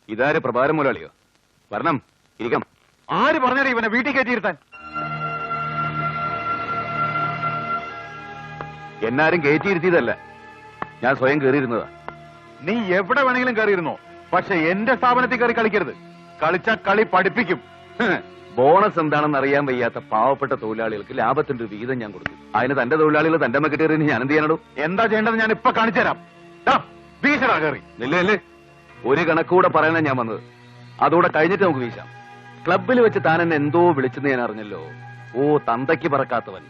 ഇതാര് പ്രഭാരം മുതലാളിയോ? വരണം, ഇരിക്കാം. ആര് പറഞ്ഞാലും ഇവനെ വീട്ടിൽ കയറ്റിയിരുത്താൻ? എന്നാരും കയറ്റിയിരുത്തിയതല്ല, ഞാൻ സ്വയം കയറിയിരുന്നതാ. നീ എവിടെ വേണമെങ്കിലും കയറിയിരുന്നോ, പക്ഷെ എന്റെ സ്ഥാപനത്തിൽ കയറി കളിക്കരുത്. കളിച്ച കളി പഠിപ്പിക്കും. ബോണസ് എന്താണെന്ന് അറിയാൻ വയ്യാത്ത പാവപ്പെട്ട തൊഴിലാളികൾക്ക് ലാഭത്തിന്റെ ഒരു വീതം ഞാൻ കൊടുക്കും. അതിന് തന്റെ തൊഴിലാളികൾ തന്റെ മക്കിട്ടേറിന് ഞാൻ എന്ത് ചെയ്യാനോ? എന്താ ചെയ്യേണ്ടത് ഞാൻ ഇപ്പൊ കാണിച്ചു തരാം. വീശടാ കയറി. ഇല്ലേ, ഒരു കണക്കൂടെ പറയാനാ ഞാൻ വന്നത്. അതോടെ കഴിഞ്ഞിട്ട് നമുക്ക് വീശാം. ക്ലബിൽ വെച്ച് താൻ എന്നെ എന്തോ വിളിച്ചെന്ന് ഞാൻ അറിഞ്ഞല്ലോ. ഓ, തന്തയ്ക്ക് പറക്കാത്തവൻ.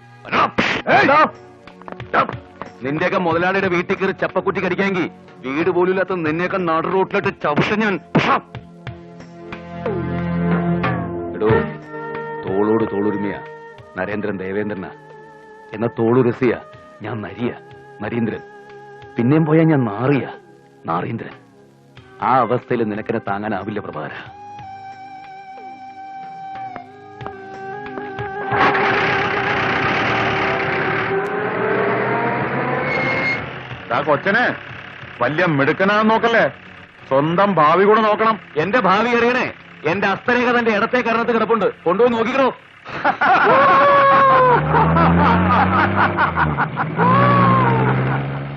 നിന്റെയൊക്കെ മുതലാളിയുടെ വീട്ടിൽ കയറി ചപ്പക്കുറ്റി കടിക്കാമെങ്കിൽ വീട് പോലുമില്ലാത്ത നിന്നെയൊക്കെ നടു റോട്ടിലിട്ട് ചവിട്ട ഞാൻ. എടോ, തോളോട് തോളുരുമയാ നരേന്ദ്രൻ ദേവേന്ദ്രനാ. എന്ന തോളുരസിയ ഞാൻ നരിയ നരീന്ദ്രൻ. പിന്നെയും പോയാ ഞാൻ നാറിയ നാറീന്ദ്രൻ. ആ അവസ്ഥയിൽ നിനക്കെന്നെ താങ്ങാനാവില്ല പ്രഭാര. കൊച്ചനെ വലിയ മിടുക്കനാന്ന് നോക്കല്ലേ, സ്വന്തം ഭാവി കൂടെ നോക്കണം. എന്റെ ഭാവി അറിയണേ. എന്റെ അസ്തരേഖ തന്റെ ഇടത്തെ കരണത്ത് കിടപ്പുണ്ട്. കൊണ്ടുപോയി നോക്കിക്കണോ.